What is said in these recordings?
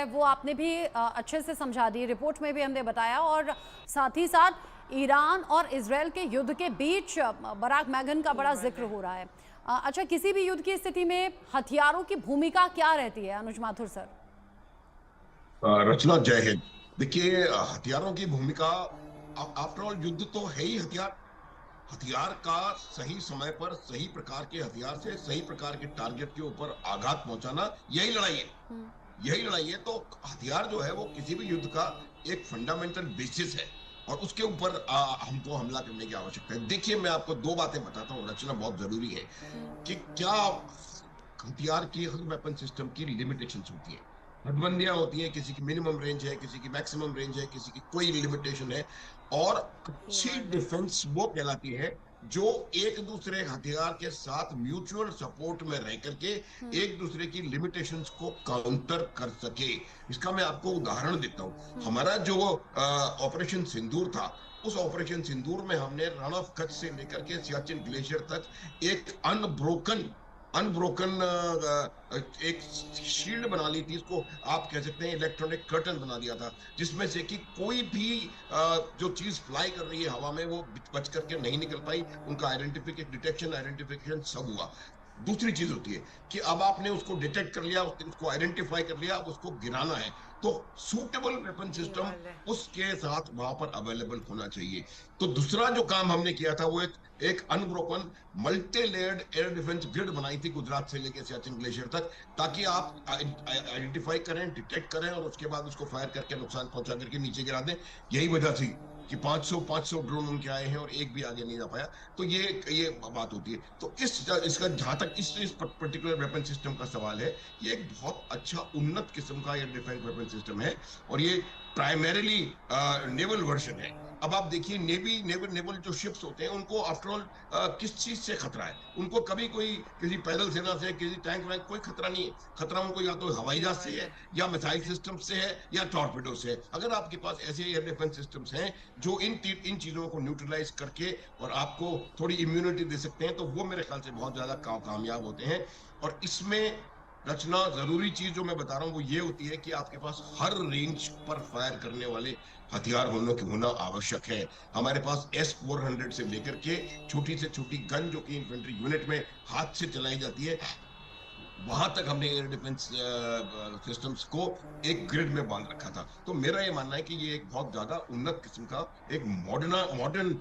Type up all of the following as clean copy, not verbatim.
है वो आपने भी अच्छे से समझा दी, रिपोर्ट में भी हमने बताया, और साथ ही साथ ईरान और इजरायल के युद्ध के बीच बराक मैगन का बड़ा जिक्र हो रहा है। अच्छा, किसी भी युद्ध की स्थिति में हथियारों की भूमिका क्या रहती है, अनुज माथुर सर? रचना, जय हिंद। देखिए, हथियारों की भूमिका, आफ्टर ऑल युद्ध तो है ही हथियार। हथियार का सही समय पर सही प्रकार के हथियार से सही प्रकार के टारगेट के ऊपर आघात पहुंचाना, यही लड़ाई है। यही लड़ाई है। तो हथियार जो है वो किसी भी युद्ध का एक फंडामेंटल बेसिस है, और उसके ऊपर हमको हमला करने की आवश्यकता है। देखिए, मैं आपको दो बातें बताता हूँ, रचना, बहुत जरूरी है कि क्या हथियार की, हर वेपन सिस्टम की लिमिटेशंस होती है, हदबंदियां होती हैं। किसी की मिनिमम रेंज है, किसी की मैक्सिमम रेंज है, किसी की कोई लिमिटेशन है। और अच्छी डिफेंस वो कहलाती है जो एक दूसरे हथियार के साथ म्यूचुअल सपोर्ट में रह करके एक दूसरे की लिमिटेशंस को काउंटर कर सके। इसका मैं आपको उदाहरण देता हूं। हमारा जो ऑपरेशन सिंदूर था, उस ऑपरेशन सिंदूर में हमने रण ऑफ कच्छ से लेकर के सियाचिन ग्लेशियर तक एक अनब्रोकन अनब्रोकन एक शील्ड बना ली थी। इसको आप कह सकते हैं इलेक्ट्रॉनिक कर्टन बना दिया था, जिसमें से कि कोई भी जो चीज फ्लाई कर रही है हवा में वो बच करके नहीं निकल पाई। उनका आइडेंटिफिकेशन, डिटेक्शन, आइडेंटिफिकेशन सब हुआ। दूसरी चीज होती है कि अब आपने उसको डिटेक्ट कर लिया, उसको आइडेंटिफाई कर लिया, अब उसको गिराना है। तो सूटेबल वेपन सिस्टम उसके साथ वहां पर अवेलेबल होना चाहिए। तो दूसरा जो काम हमने किया था वो एक एक unbroken multi layered air defence grid बनाई थी, गुजरात से लेकर सियाचिन ग्लेशियर तक, ताकि आप आइडेंटिफाई करें, डिटेक्ट करें और उसके बाद उसको फायर करके नुकसान पहुंचा करके नीचे गिरा दें। यही वजह थी कि 500 ड्रोन उनके आए हैं और एक भी आगे नहीं जा पाया। तो ये बात होती है। तो इसका जहां तक इस पर्टिकुलर वेपन सिस्टम का सवाल है, ये एक बहुत अच्छा उन्नत किस्म का एयर डिफेंस वेपन सिस्टम है, और ये प्राइमरीली नेवल वर्जन है। अब आप देखिए, नेवी नेवल नेवल जो शिप्स होते हैं उनको आफ्टर ऑल किस चीज से खतरा है? उनको कभी कोई किसी पैदल सेना से, किसी टैंक वैंक कोई खतरा नहीं है। खतरा उनको या तो हवाई जहाज से है, या मिसाइल सिस्टम से है, या टॉर्पेडो से है। अगर आपके पास ऐसे एयर डिफेंस सिस्टम्स हैं जो इन चीजों को न्यूट्रलाइज करके और आपको थोड़ी इम्यूनिटी दे सकते हैं, तो वो मेरे ख्याल से बहुत ज्यादा कामयाब होते हैं। और इसमें रचना, जरूरी चीज जो मैं बता रहा हूं वो ये होती है कि आपके पास हर रेंज पर फायर करने वाले हथियार होना आवश्यक है। हमारे पास S-400 से लेकर के छोटी से छोटी गन जो कि इन्फेंट्री यूनिट में हाथ से चलाई जाती है, वहां तक हमने एयर डिफेंस सिस्टम्स को एक ग्रिड में बांध रखा था। तो मेरा ये मानना है कि ये एक बहुत ज्यादा उन्नत किस्म का एक modern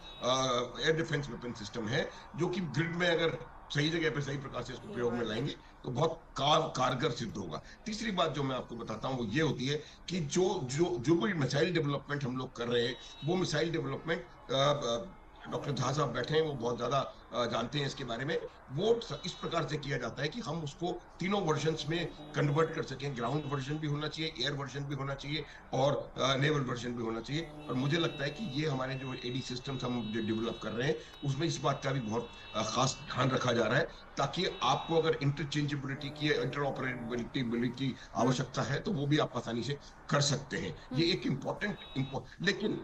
air defence weapon system है, जो कि ग्रिड में अगर सही जगह पे सही प्रकार से इसको प्रयोग में लाएंगे तो बहुत कारगर सिद्ध होगा। तीसरी बात जो मैं आपको बताता हूँ वो ये होती है कि जो जो जो भी मिसाइल डेवलपमेंट हम लोग कर रहे हैं, वो मिसाइल डेवलपमेंट, डॉक्टर झा साहब बैठे हैं, वो बहुत ज्यादा जानते हैं इसके बारे में। वो इस प्रकार से किया जाता है कि हम उसको तीनों वर्जन्स में कन्वर्ट कर सकें। ग्राउंड वर्जन भी होना चाहिए, एयर वर्जन भी होना चाहिए, और नेवल वर्जन भी होना चाहिए। और मुझे लगता है कि ये हमारे जो एडी सिस्टम्स हम डेवलप कर रहे हैं उसमें इस बात का भी बहुत खास ध्यान रखा जा रहा है, ताकि आपको अगर इंटरचेंजेबिलिटी की, इंटरऑपरेबिलिटी की आवश्यकता है तो वो भी आप आसानी से कर सकते हैं। ये एक लेकिन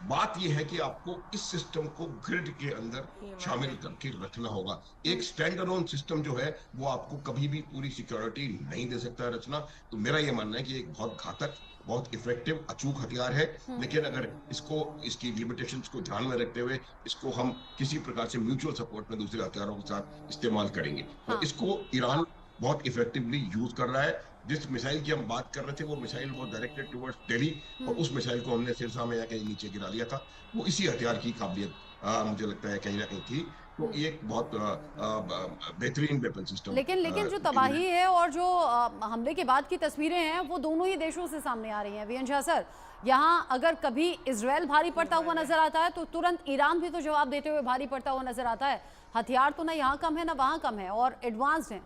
बात यह है कि आपको इस सिस्टम को ग्रिड के अंदर शामिल करके रखना होगा। एक स्टैंड अलोन सिस्टम जो है वो आपको कभी भी पूरी सिक्योरिटी नहीं दे सकता है, रचना। तो मेरा ये मानना है कि एक बहुत घातक, बहुत इफेक्टिव, अचूक हथियार है, लेकिन अगर इसको, इसकी लिमिटेशंस को ध्यान में रखते हुए इसको हम किसी प्रकार से म्यूचुअल सपोर्ट में दूसरे हथियारों के साथ इस्तेमाल करेंगे, और हाँ। इसको ईरान बहुत इफेक्टिवली यूज कर रहा है। जिस मिसाइल की हम बात कर रहे थे वो मिसाइल वो डायरेक्टेड टुवर्ड्स दिल्ली, और उस मिसाइल को हमने सिरसा में या कहीं नीचे गिरा दिया था। वो इसी हथियार की काबिलियत मुझे लगता है कहीं ना कहीं थी। तो ये एक बहुत बेहतरीन वेपन सिस्टम लेकिन लेकिन जो तबाही है और जो हमले के बाद की तस्वीरें हैं वो दोनों ही देशों से सामने आ रही हैं, वीएन झा सर। यहाँ अगर कभी इजराइल भारी पड़ता हुआ नजर आता है तो तुरंत ईरान भी तो जवाब देते हुए भारी पड़ता हुआ नजर आता है। हथियार तो ना यहाँ कम है ना वहाँ कम है, और एडवांस्ड है।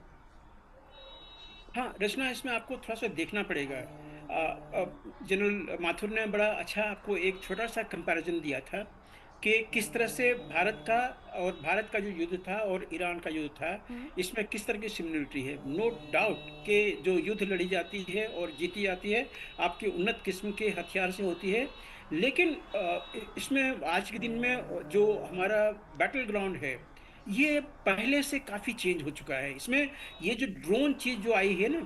हाँ रचना, इसमें आपको थोड़ा सा देखना पड़ेगा। जनरल माथुर ने बड़ा अच्छा आपको एक छोटा सा कंपैरिजन दिया था कि किस तरह से भारत का जो युद्ध था और ईरान का युद्ध था, इसमें किस तरह की सिमिलरिटी है। नो डाउट कि जो युद्ध लड़ी जाती है और जीती जाती है आपकी उन्नत किस्म के हथियार से होती है। लेकिन इसमें आज के दिन में जो हमारा बैटल ग्राउंड है ये पहले से काफी चेंज हो चुका है। इसमें ये जो ड्रोन चीज जो आई है ना,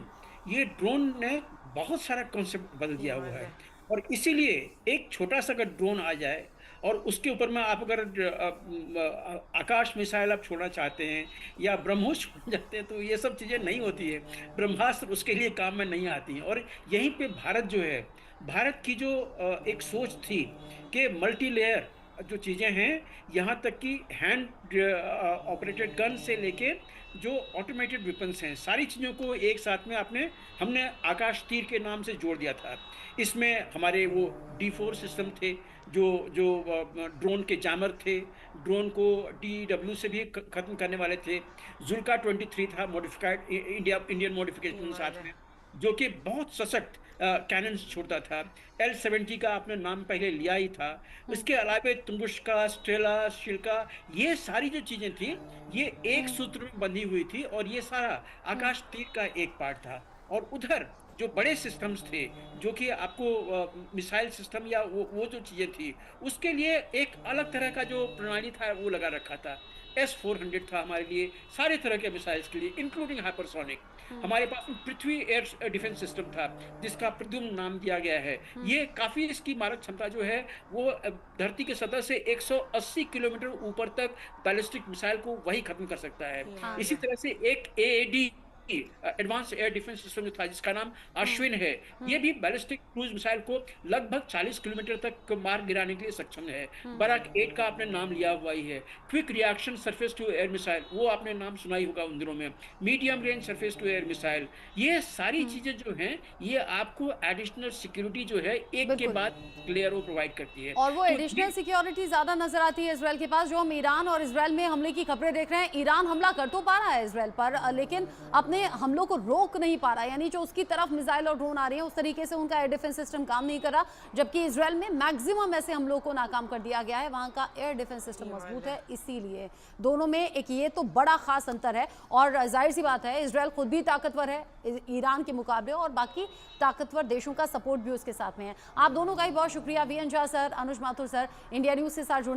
ये ड्रोन ने बहुत सारा कॉन्सेप्ट बदल दिया हुआ है। और इसीलिए एक छोटा-सा अगर ड्रोन आ जाए और उसके ऊपर में आप अगर आकाश मिसाइल आप छोड़ना चाहते हैं या ब्रह्मोस छोड़ना चाहते हैं, तो ये सब चीज़ें नहीं होती है। ब्रह्मास्त्र उसके लिए काम में नहीं आती हैं। और यहीं पे भारत जो है, भारत की जो एक सोच थी कि मल्टी लेयर जो चीज़ें हैं, यहाँ तक कि हैंड ऑपरेटेड गन से लेके जो ऑटोमेटेड वेपन्स हैं, सारी चीज़ों को एक साथ में हमने आकाश तीर के नाम से जोड़ दिया था। इसमें हमारे वो D4 सिस्टम थे, जो जो ड्रोन के जैमर थे, ड्रोन को DW से भी खत्म करने वाले थे। जुल्का 23 था, मॉडिफाइड इंडियन मॉडिफिकेशन साथ में, जो कि बहुत सशक्त कैनन्स छोड़ता था। L-70 का आपने नाम पहले लिया ही था। इसके अलावा तुंगुस्का, स्टेला, शिल्का, ये सारी जो चीज़ें थी, ये एक सूत्र में बंधी हुई थी और ये सारा आकाश तीर का एक पार्ट था। और उधर जो बड़े सिस्टम्स थे, जो कि आपको मिसाइल सिस्टम या वो जो चीज़ें थी, उसके लिए एक अलग तरह का जो प्रणाली था, वो लगा रखा था। S-400 था हमारे लिए, सारे तरह के मिसाइल्स के लिए, इंक्लूडिंग हाइपरसोनिक। हमारे पास में पृथ्वी एयर डिफेंस सिस्टम था, जिसका प्रद्युम्न नाम दिया गया है। ये काफ़ी, इसकी मारक क्षमता जो है, वो धरती के सतह से 180 किलोमीटर ऊपर तक बैलिस्टिक मिसाइल को वही खत्म कर सकता है। इसी तरह से एक AAD advance air defence system जो था, जिसका नाम अश्विन है, ये भी बैलिस्टिक क्रूज मिसाइल को लगभग 40 किलोमीटर तक मार गिराने के लिए सक्षम है। बराक 8 का आपने नाम लिया हुआ ही है। Quick reaction surface to air missile, वो आपने नाम सुना ही होगा उन दिनों में। Medium range surface to air missile, ये सारी चीजें जो हैं, ये आपको एडिशनल सिक्योरिटी जो है, एक के बिल्कुल। बाद लेयर वो प्रोवाइड करती है। और वो तो एडिशनल सिक्योरिटी ज्यादा नजर आती है इसराइल के पास। जो हम ईरान और इसराइल में हमले की खबरें देख रहे हैं, ईरान हमला कर तो पा रहा है इसराइल पर, लेकिन अपने हमलों को रोक नहीं पा रहा, यानी जो उसकी तरफ मिसाइल और ड्रोन आ रही है, उस तरीके से उनका एयर डिफेंस सिस्टम काम नहीं कर रहा। जबकि इसराइल में मैक्सिमम ऐसे हमलों को नाकाम कर दिया गया है, वहां का एयर डिफेंस सिस्टम मजबूत है। इसीलिए दोनों में एक ये तो बड़ा खास अंतर है। और जाहिर सी बात है, इसराइल खुद भी ताकतवर है ईरान के मुकाबले, और बाकी ताकतवर देशों का सपोर्ट भी उसके साथ में है। आप दोनों का ही बहुत शुक्रिया, वीएन झा सर, अनुज माथुर सर, इंडिया न्यूज के साथ जुड़ने